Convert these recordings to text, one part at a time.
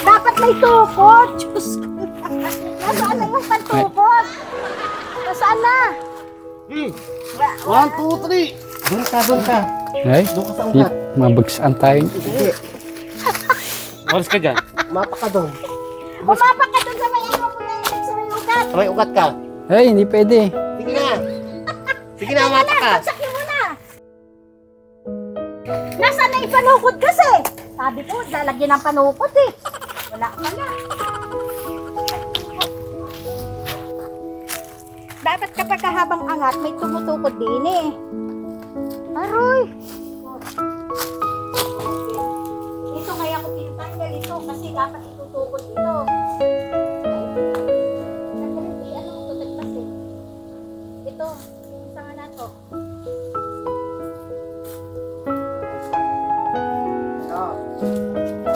Dapat may tukod. Diyos ko. Nasaan na yung pantukod? Nasaan na? 1, 2, 3. Doon ka. Ay, Doon ka sa ugat. mabagsaan tayo. Hindi. Oras ka dyan. Mapa ka doon. Umapak ka dun sa may ano ko na yung sa may ugat. May ugat ka. Ay, hindi pwede. Sige na. Sige na, mapa ka. Sakyan mo na. Nasaan na yung panukod kasi? Sabi ko, lalagyan ng panukod eh. Wala ka na. Dapat kapag habang angat, may tumutukod din eh. Aroy! Ito kaya ko tinatanggal ito kasi dapat itutukod ito. Ano mo ito tagpas eh. Ito, isa nga na to.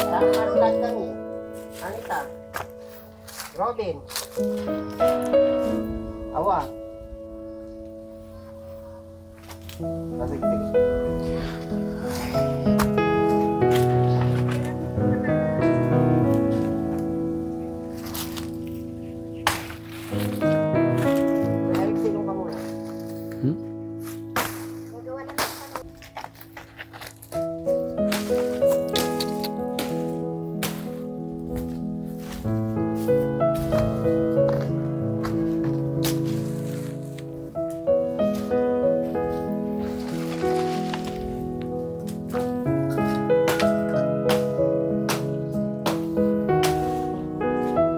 Dapat kami. Anita. Robin. Awa. Sige, sige. Silong ka muna. Gagawa lang ng panukod.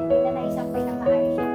Kita na isang pay na maayos siya.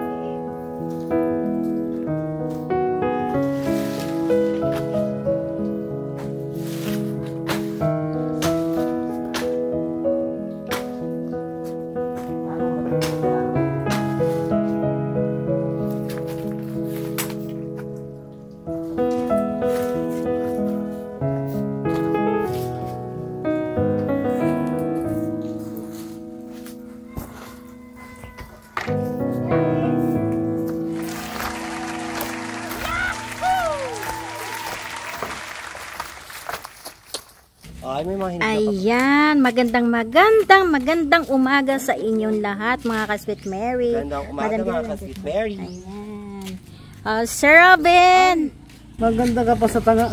Ay, may mga hindi ako. Ayan, magandang umaga sa inyong lahat mga ka-Sweet Mary. Magandang umaga mga ka-Sweet Mary. Ayan. Sir Robin! Maganda ka pa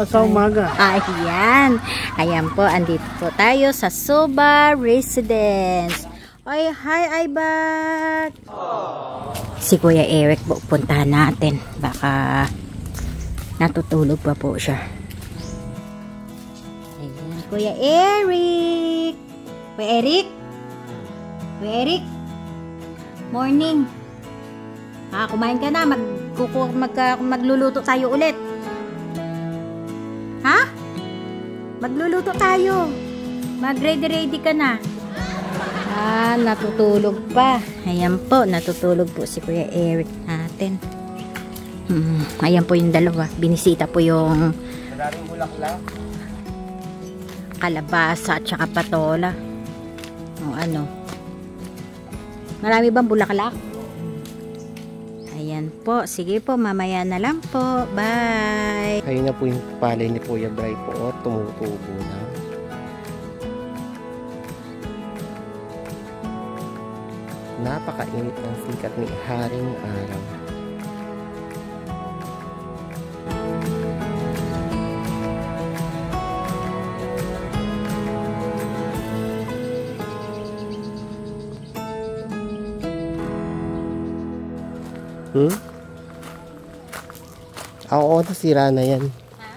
sa umaga. Ayan. Ayan po, andito po tayo sa Suba Residence. Ay, hi, Aibak! Si Kuya Eric po, puntahan natin. Baka natutulog pa po siya. Ayan, Kuya Eric! Kuya Eric? Kuya Eric? Morning! Kumain ka na. Magluluto tayo ulit. Ha? Magluluto tayo. Mag-ready ka na. Natutulog pa. Ayan po, natutulog po si Kuya Eric natin. Ayan po yung dalawa. Binisita po yung Maraming bulaklak. kalabasa at saka patola. O ano. Marami bang bulaklak? Ayan po. Sige po, mamaya na lang po. Bye! Ayun na po yung palay ni Kuya Bray po. Tumutubo na. Napakainit ng sikat ni Haring Araw. Oo, nasira na yan. Ha?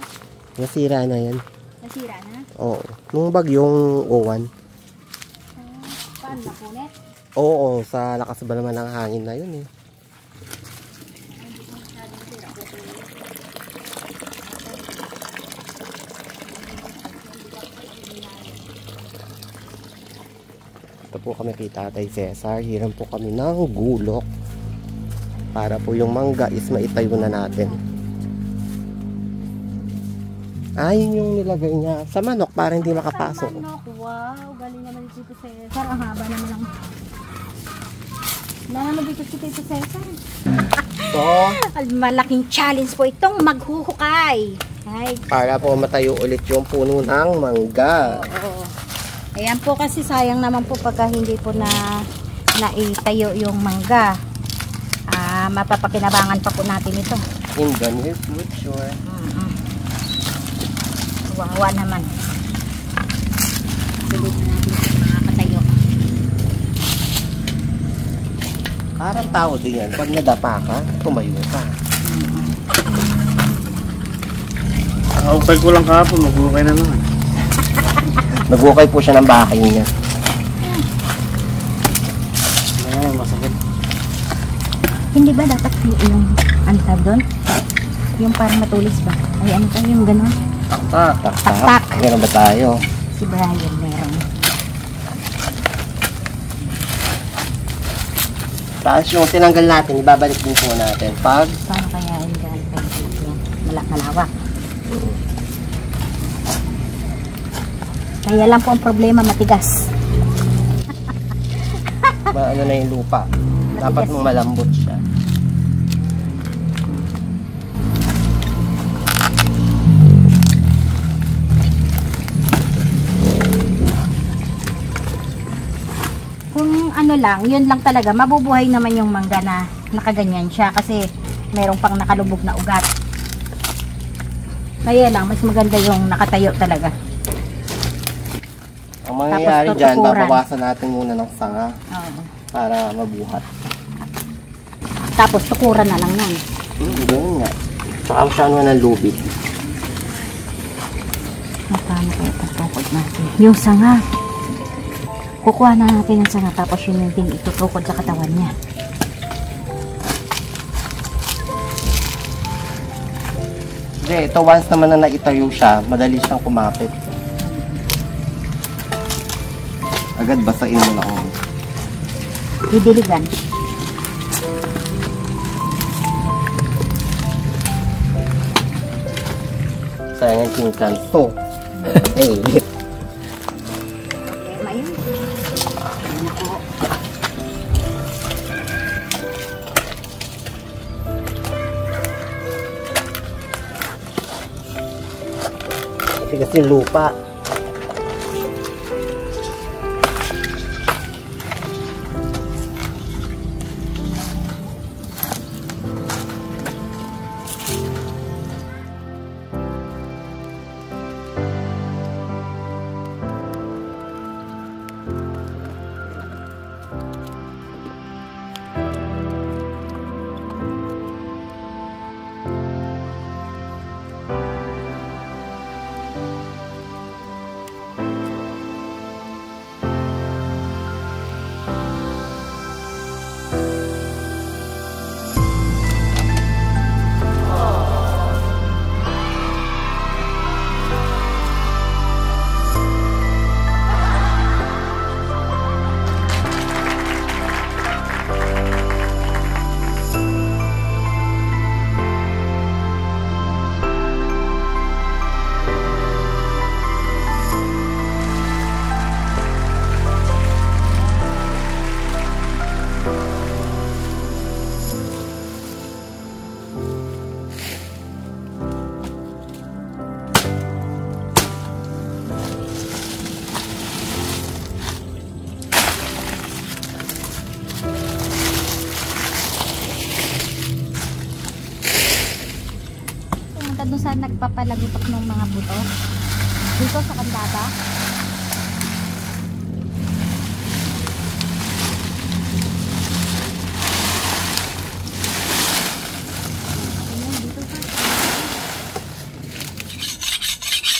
Nasira na yan. Nasira na? Oo. Nung bagyong Owan. Paano napunit? Oo, sa lakas ba naman ng hangin na yun eh. Ito po kami kay Tatay Cesar. Hiram po kami ng gulok. Para po yung mangga is maitayo na natin. Ayun yung nilagay niya sa manok para hindi makapasok. Sa manok, wow. Galing naman si Tito Cesar. Ang haba naman ng... Naman dito si Tito Cesar. So, Malaking challenge po itong maghuhukay. Ay, Para po matayo ulit yung puno ng mangga. oo. Ayan po kasi sayang naman po pagka hindi po naitayo yung mangga. Mapapakinabangan pa po natin ito. In the near future. Wawa naman. Bili na natin ito makakatayo. Parang tao din yan. Pag nadapa ka, tumayo ka. Nakakupay ko lang kahapon, magbukay na naman. Nagukay po siya ng bakay niya. Ay, masakit. Hindi ba dapat yung antad doon? Yung parang matulis ba? Ay ano tayo yung gano'n? Taktak. Tak. Meron ba tayo? Si Brian meron. Tapos yung tinanggal natin, ibabalik din po natin. Pag Paano kaya yung gano'n kayo yan? Malawak. Kaya lang po ang problema, matigas. ano na yung lupa. Dapat mong malambot siya. Kung ano lang, yun lang talaga, mabubuhay naman yung mangga na nakaganyan siya kasi merong pang nakalubog na ugat. Kaya lang, mas maganda yung nakatayo talaga. Ang mangyayari Tapos dyan, tutukuran. babawasan natin muna ng sanga Oo. para mabuhat. Tapos tukuran na lang yan. Ganun nga. Tsaka masyado ng lubid. Paano kaya tutukod natin? Yung sanga. Kukuha na natin yung sanga tapos yun yung din itutukod sa katawan niya. Hindi, ito once naman na naitayo siya, madali siyang kumapit. Agad basain mo na ako. Didiligan. Sayang yung kanto. Eh, Problema yun. Ayun ako. kasi lupa. Doon sa nagpapalagutok ng mga buto dito sa kandata.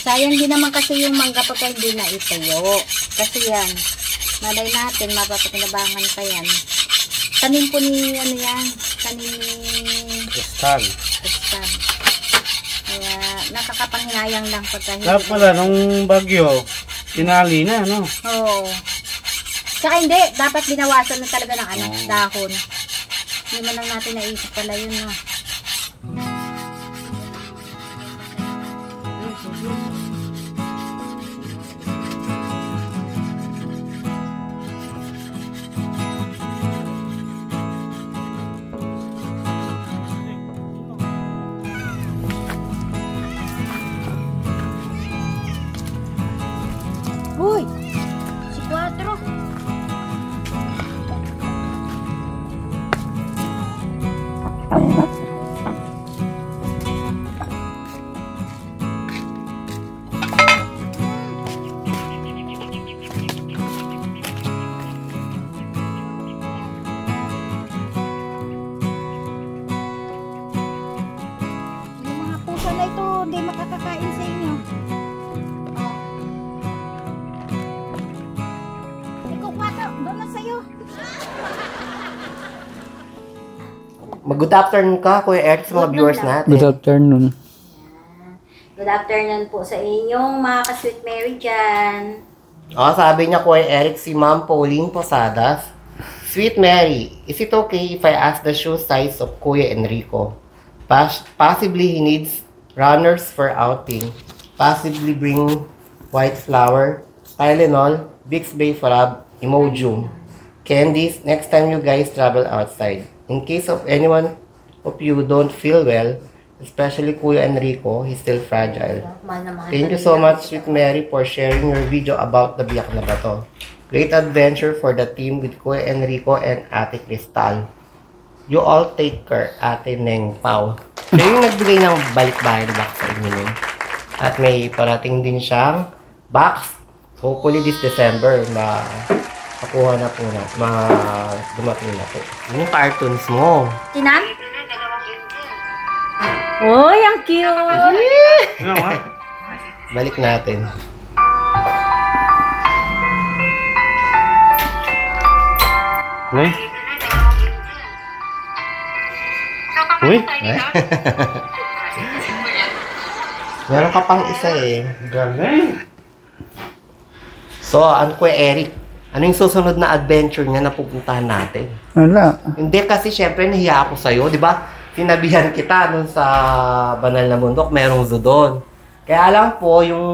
Sayang din naman kasi yung mangga pagka hindi na itayo kasi yan malay natin mapapakinabangan pa yan. Tanim po ni ano yan, tanim ni Kristal. Kristal. Kaya nakakapanghinayang lang pagka hindi. Dapat pala, nung bagyo, tinali na, no? Oo. Saka hindi, dapat binawasan na talaga ng ano, dahon. Hindi man lang natin naisip pala yun, no? Uy! Si 4. Yung mga pusa na ito, hindi makakakain sa inyo. Ikaw, 4, doon na sa'yo. Mag-good afternoon ka, Kuya Eric, sa mga viewers natin. Good afternoon. Good afternoon po sa inyong mga ka-Sweet Mary dyan. Sabi niya, Kuya Eric, si Ma'am Pauline Posadas. Sweet Mary, is it okay if I ask the shoe size of Kuya Enrico? Possibly he needs runners for outing. Possibly bring white flour, Tylenol, Vicks Bay Frab, Imodium, candies next time you guys travel outside. In case of anyone of you don't feel well, especially Kuya Enrico, he's still fragile. Thank you so much, Sweet Mary, for sharing your video about the Biak na Bato. Great adventure for the team with Kuya Enrico and Ate Cristal. You all take care, Ate Neng Pao. Siya yung nagbigay ng balik-bayan box sa inyo nun. At may parating din siyang box. Hopefully this December na makuha na po na. Dumating na po. Yung cartoons mo. Tinan? Uy, ang cute! Balik natin. Uy. Uy. Meron ka pang isa eh. Galing. So, ano Kuya Eric? Ano yung susunod na adventure niya na pupuntahan natin? Wala. Hindi kasi syempre nahiya ako sa'yo, di ba? Sinabihan kita nun sa Banal na Bundok, merong zoo doon. Kaya lang po, yung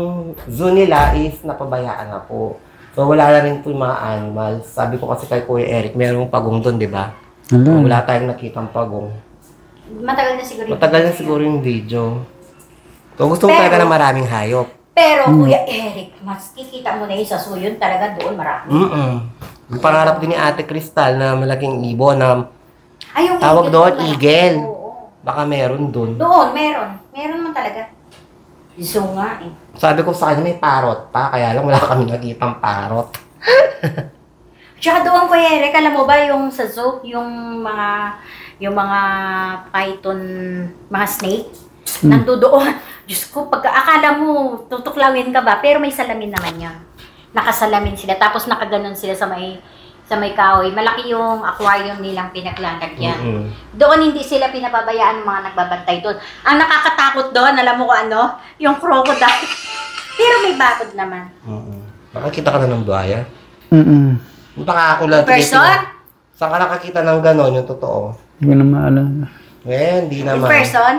zoo nila is napabayaan na po. So, wala na rin po yung mga animals. Sabi ko kasi kay Kuya Eric, merong pagong doon, di ba? Wala. Wala tayong nakitang pagong. Matagal na siguro. Matagal na siguro yung video. So, gusto ko talaga na maraming hayop. Pero, Kuya Eric, mas kikita mo na yung sa suyon talaga doon marami. Yung pangarap din ni Ate Cristal na malaking ibon na Ay, yung tawag eagle doon, pala. eagle. Oo. Baka meron doon. Doon, meron. Meron man talaga. So nga eh. Sabi ko sa kanya may parrot pa, kaya lang wala kami nakitang parrot. Tsaka doon, Kuya Eric, alam mo ba yung sa zoo, yung mga python, mga snake, nandoon. Diyos ko, pag akala mo, tutuklawin ka ba? Pero may salamin naman yan. Nakasalamin sila. Tapos nakaganon sila sa may kahoy. Malaki yung aquarium nilang pinaglalagyan. Doon hindi sila pinapabayaan ng mga nagbabantay doon. Ang nakakatakot doon, alam mo kung ano? Yung crocodile. Pero may bakod naman. Nakakita ka na ng buhaya? Baka ako lang. Person? Saan ka nakakita ng gano'n, yung totoo? Hindi ko na maalala. Hindi In naman. person?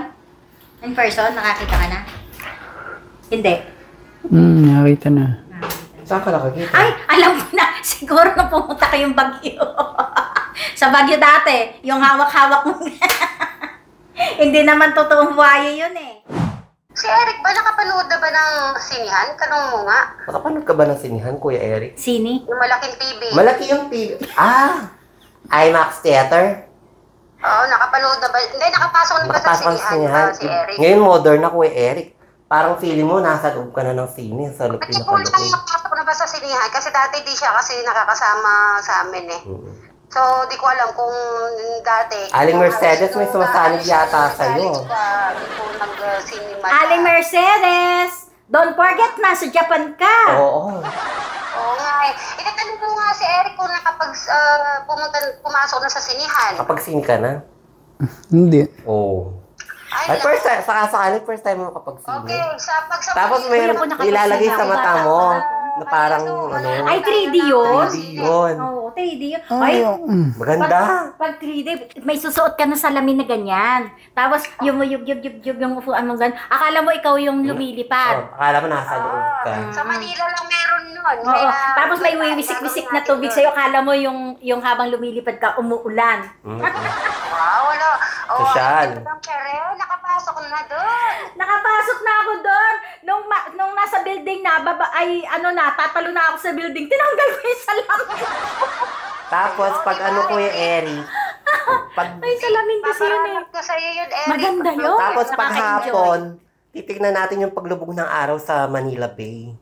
In person, nakakita ka na? Hindi. Nakita na. Saan ka nakakita? Ay, alam ko na. Siguro na pumunta kayong Baguio. Sa Baguio dati, yung hawak-hawak mo. Hindi naman totoong buhaya yun eh. Si Eric ba nakapanood na ba ng sinihan? Tanong mo nga. Nakapanood ka ba ng sinihan, Kuya Eric? Sini? Yung malaking TV. Malaki yung TV. IMAX Theater? Oo, nakapanood na ba? Hindi, nakapasok na ba sa Nakapasok ang sinihan si Eric? Ngayon modern na, Kuya Eric. Parang feeling mo, nasa loob ka na ng sine. Sa loob Hindi ko lang pinakaloob. nakapasok na ba sa sinihan? Kasi dati di siya kasi nakakasama sa amin eh. So, di ko alam kung dati. Aling Mercedes, may sumasalig yata sa'yo. Di ko nag-cinema. Aling Mercedes! Don't forget, nasa Japan ka! Oo. Oo nga eh. Itatanong ko nga si Eric kung nakapag pumasok na sa sinihan. Kapag sine ka na? Hindi. Oo. Ay, Ay, first time, sakasakali, first time mo kapag sine. okay, sa Tapos pag- may Kuya, ako nakapag-sine ilalagay sa ako, mata bata mo. pa. Na parang, ano, Ay, 3D yun? 3D yun. Oo, 3D yun. Ay, Maganda. pag 3D, may susuot ka na salamin na ganyan. Tapos, yung yung upuan mo ganyan. Akala mo ikaw yung lumilipad. Akala mo nasa loob ka. Sa Manila lang meron nun. Oo. Tapos may wiwisik-wisik na tubig sa'yo. Akala mo yung habang lumilipad ka, umuulan. Wow, wala. Sosyal. Nakapasok nakapasok na doon. Nakapasok na ako doon. Nung nasa building na, tatalo na ako sa building. Tinanggal ko yung salamin. Tapos, pag ano Kuya Eric, Ay, salamin kasi yun eh. Paparanap ko sa'yo yun, Eric. Maganda yun. tapos pag Nakaka-enjoy. hapon, titignan natin yung paglubog ng araw sa Manila Bay.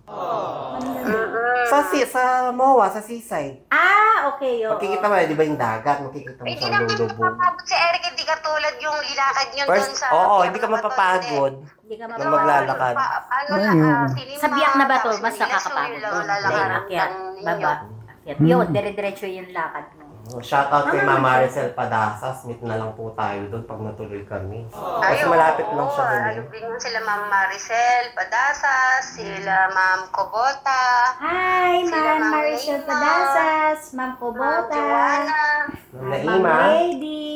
Sa MOA, sa seaside. Okay. Makikita mo, di ba yung dagat? Makikita mo Hindi sa naman lulubog. mapapagod si Eric, hindi katulad yung ilakad yun doon First, sa... hindi ka mapapagod Hindi ka na mapapagod. maglalakad. Sa biyak na ba to? Basta kakapagod doon. Akyat, baba. Akyat. Yun, dire-diretso yung lakad mo. Shoutout kay Mama Maricel Padasas. Meet na lang po tayo doon pag natuloy kami. Kasi malapit lang siya doon. Ayun din sila Ma'am Maricel Padasas, sila Ma'am Cobota, Hi, Sila Ma'am Ma'am Maricel Naima. Padasas, Ma'am Ma'am Cobota, Joanna, Ma'am Ma'am Naima, Lady,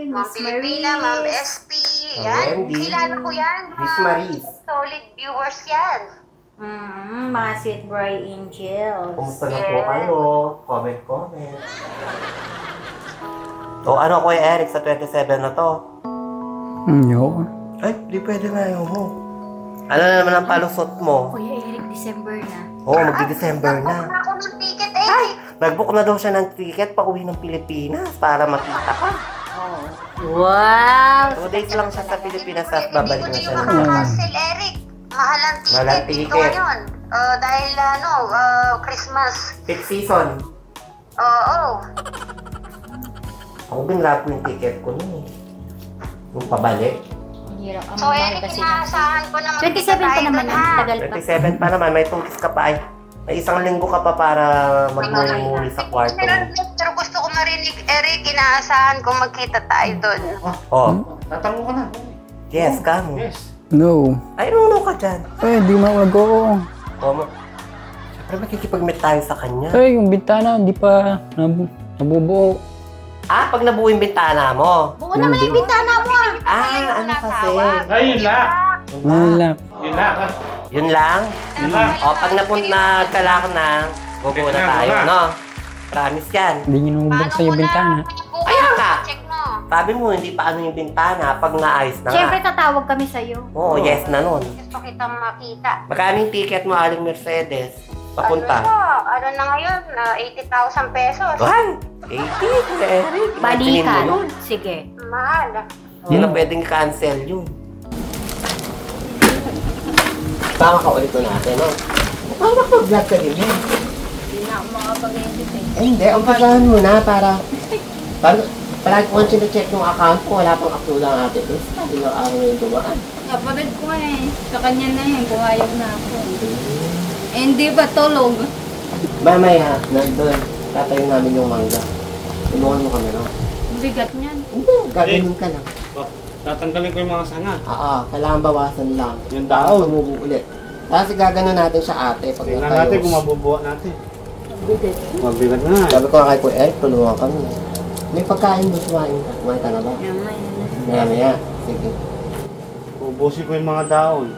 Ma'am Miss Pilipina, Ma'am Marie. SP. Ma'am Yan, Wendy. kilala ko yan. Miss Mga Maris. solid viewers yan. Mga sweet boy angels. Kumusta na po kayo? Comment. O ano Kuya Eric, sa 27 na to? Yo. Ay, di pwede na yun mo. Ano na naman ang palusot mo? Kuya Eric, December na. Oo, magdi-December na. Nagbuka ako ng ticket, Eric. Nag-book na daw siya ng ticket pa uwi ng Pilipinas para makita ka. Wow! 2 days lang siya sa Pilipinas at babalik na Hindi siya ko ng na makancel, Eric. Mahal ang Mahal ang ticket dito ticket. ngayon. Dahil Christmas. peak season. Oo. Ako binrap ko yung ticket ko nun eh. Yung pabalik. Ang hirap ang So, mahal Eric, kasi. inaasahan ko na 27 pa naman doon, ang ha? tagal pa. 27 pa naman, may 2 weeks ka pa ay. May 1 linggo ka pa para magmuli-muli sa kwarto mo. Pero gusto ko marinig, Eric, inaasahan ko magkita tayo doon. Oh, Tatango ka na. yes, kamo. Yes. No. Ay, no ka dyan. Ay, di mag-oo. Siyempre makikipag-meet tayo sa kanya. Ay, yung bintana, hindi pa nabubuo. Pag nabuo yung bintana mo. Buo naman yung bintana mo ah. Ano kasi? Ay, yun lang. Wala. Yun lang. Yun lang? Yun lang. Pag nagkalak na, bubuo na tayo, no? Promise yan. Hindi nyo nabubuksan yung bintana. Kaya nga. Check mo. Sabi mo, hindi pa ano yung bintana. Pag naayos na Siyempre, nga. tatawag kami sa'yo. Oo, yes na nun. Gusto kitang makita. Magkano yung ticket mo, Aling Mercedes? Papunta. Ano na ngayon? 80,000 pesos. What? 80? Eric. Imaginin mo Balikan. yun. Sige. Mahal. Hindi na pwedeng cancel yun. Tama ka ulit ko natin, no? Baka makapag-vlog ka din yan. Hindi na ako makapag-edit eh. Hindi, umpisahan mo na para palagi ko check yung account ko, wala pang upload ang ate. Tapos sabi ng araw yung dumaan. Kapatid ko eh. Sa kanya na yun, pumayag na ako. Eh, hindi ba tulog? Mamaya, nandun, tatayo namin yung mangga. Tulungan mo kami, no? Bigat niyan. Hindi, gagawin ka lang. Tatanggalin ko yung mga sanga. Kailangan bawasan lang. Yung daon. Tumubo ulit. Kasi gaganon natin siya ate pag Tingnan natayo. natin kung mabubuo natin. Mabigat na. Sabi ko nga kay Kuya Eric, tulungan kami. May pagkain mo, kumain ka. Kumain ka na ba? Maya. Sige. Ubusin ko yung mga daon.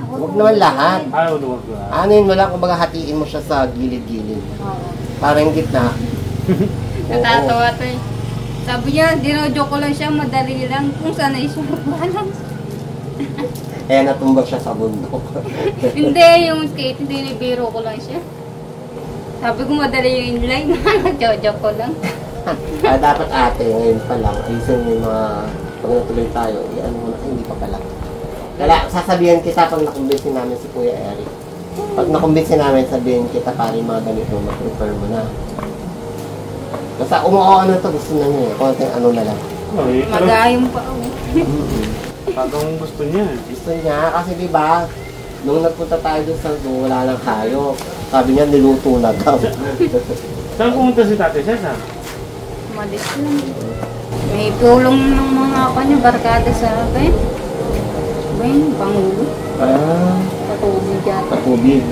Huwag naman lahat. Ay, huwag ko. Ano yun, wala kung baga hatiin mo siya sa gilid-gilid. Oo. Parang gitna. Natatawa to eh. Sabi niya, dinojoke ko lang siya, madali lang. Kung sanay siya balance. Kaya natumbag siya sa bundok. Hindi, yung skate, hindi nibiro ko lang siya. Sabi ko madali yung inline, jojoke ko lang. Kaya dapat ate, ngayon pa lang, ayusin mo yung mga, pag natuloy tayo, ano mo na, hindi pa pala. Kaya sasabihan kita pag nakumbinsin namin si Kuya Eric. Pag nakumbinsin namin, sabihin kita para yung mga ganito, ma-prepare mo na. Basta ano to, gusto na niya eh. Konting ano na lang. Ay, pero Magayong pa ako. parang gusto niya. Gusto niya, kasi diba, nung nagpunta tayo dun sa zoo, wala nang hayop. Sabi niya, niluto na daw. Saan pumunta si Tate Cesar? Malis lang. May tulong ng mga kanya, barkada sa akin. Ba yun, Pangulo? Patubig yata. Patubig.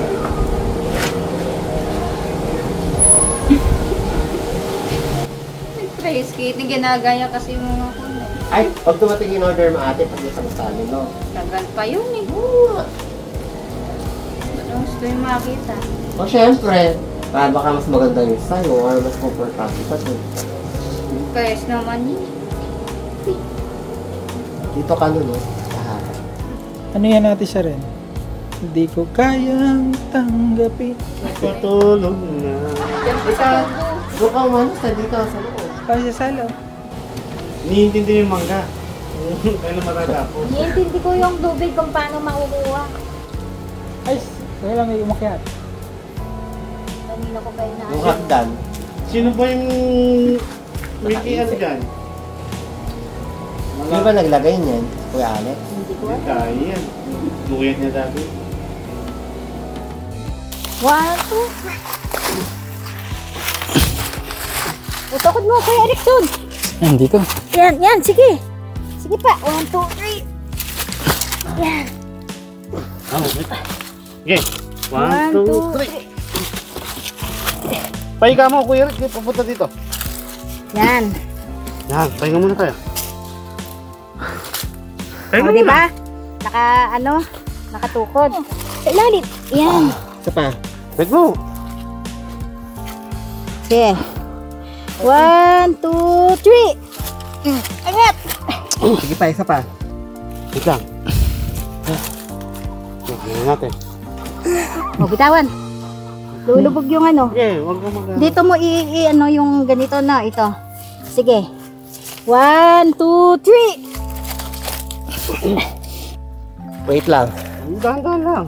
Siyempre, skating ginagaya kasi yung mga kuno. Ay, pag dumating in order mo ate, pag isang sali, no? Tagal pa yun eh. Gusto yung makita. O syempre, baka mas maganda yung sa'yo or mas comfortable pa to. Kayos naman yun. Dito ka nun, oh. Ano yan natin siya rin? Hindi ko kayang tanggapin. Patulog na. Doon ka umanos na dito sa loob. Kaya sa salo. Iniintindi yung mangga. Kaya na matatapos. Iintindi ko yung tubig kung paano makukuha. Ay, kaya lang may umakyat. Kanina ko pa Yung inaayos. hagdan. Sino ba yung Mickey ano dyan? Sino ba naglagay niyan? Kuya Alex? Hindi ko Hindi alam. tayo yan. Luyat niya dati. 1, 2. Utakot mo, Kuya Eric dun. Yan, dito. Yan, sige. Sige pa, 1, 2, 3. Yan. Okay. 1, 2, 3. Pahinga mo, Kuya Rick. Papunta dito. Yan. Yan, pahinga muna tayo. O, diba? Nakatukod. Sa ilalim. Yan. Isa pa. Wait mo. Sige. 1, 2, 3. Angat. Sige pa, isa pa. Wait lang. Tingnan natin. O, bitawan. Lulubog yung ano. Okay, wag mo Dito mo ano yung ganito na ito. Sige. 1, 2, 3. Wait lang. Dahan-dahan lang.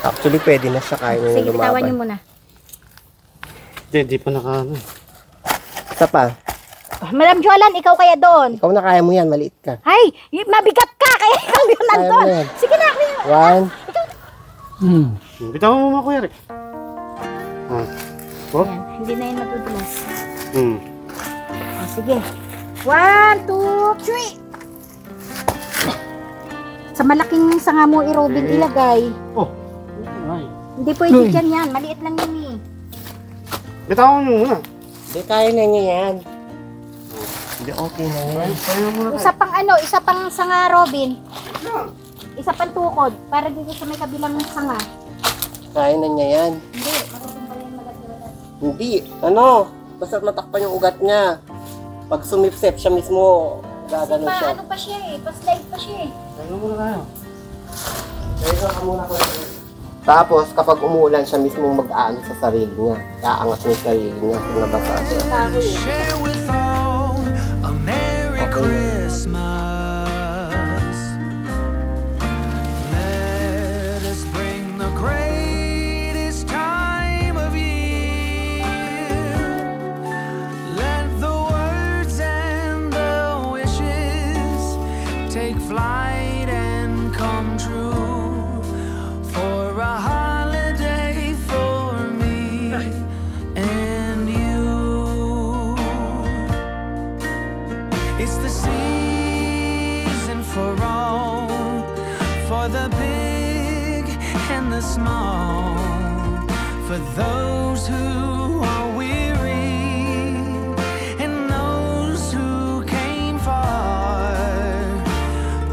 Actually, pwede na siya kaya Sige, na bitawan niyo lumaban. Hindi, muna. di pa naka-ano. Isa pa. Madam Jolan, ikaw kaya doon. Ikaw na kaya mo yan, maliit ka. Ay, mabigat ka kaya ikaw yun Kaya nandun. mo yan. Sige na. 1. Bitawan mo mga Kuya Rick. Ah. Oh? Ayan, hindi na yun matutulas. O, sige. 1, 2, 3. Sa malaking sanga mo i-robin ilagay. Oh. Ay. Hindi pwede dyan yan. Maliit lang yun eh. Bitawan mo muna. Hindi, kaya na niya yan. Hindi, okay na yan. Pahinga muna tayo. Isa pang sanga Robin. Isa pang tukod. Para dito sa may kabilang sanga. Kaya na niya yan. Hindi, marunong pa yan malagyan. Hindi, ano, basta matakpan yung ugat niya. Pag sumipsip siya mismo, gagano siya. Ano pa siya eh. Pa-slide pa siya eh. Pahinga muna tayo. Tapos, kapag umuulan siya mismo mag-aano sa sarili niya. Aangat niya yung sarili niya kung nabasa siya. Share with all a Merry Christmas. Let us bring the greatest time of year. Let the words and the wishes take flight and come true for a holiday for me and you. It's the season for all, for the big and the small, for those who are weary and those who came far.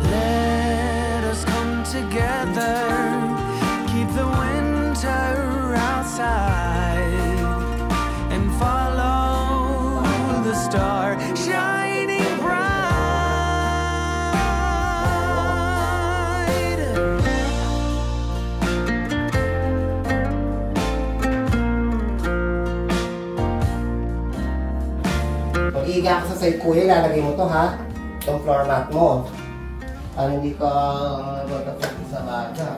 Let us come together, keep the winter outside, and follow the star shining bright. Pag-iiga ka sa side kuya, lalagay mo to ha. Itong floor mat mo. Para hindi ka magkakit sa baga.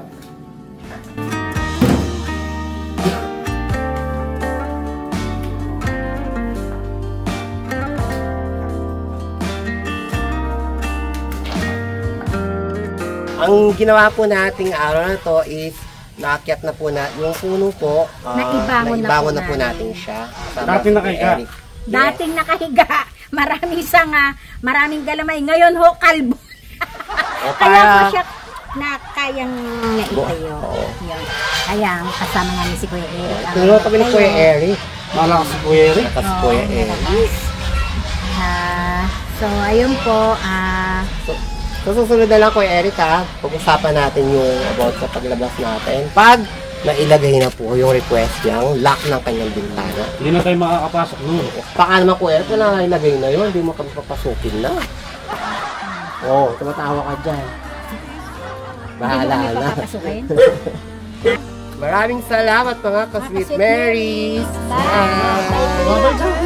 Ang ginawa po nating araw na to is naakyat na po na yung puno po. Naibangon na po natin siya. Dating nakahiga. Eric. Dating nakahiga. Maraming sanga. Maraming galamay. Ngayon ho, kalbo. O Kaya ko kaya, siya na kayang naitayo. Yun. Kaya kasama namin si Kuya Eric. ang tulungan kami ni Kuya naitayo. Eric. Malakas si Kuya Rick. Tapos Oo, Kuya Eric. malakas. So, ayun po. So susunod na lang Kuya Eric ha, pag-usapan natin yung about sa paglabas natin. Pag na ilagay na po yung request niya, ang lock ng kanyang bintana. Hindi na tayo makakapasok noon. Baka naman kuya, ito na ilagay na yun, hindi mo kami papasukin na. Oo, tumatawa ka dyan. Bahala na. Maraming salamat mga ka-Sweet Marys. Bye!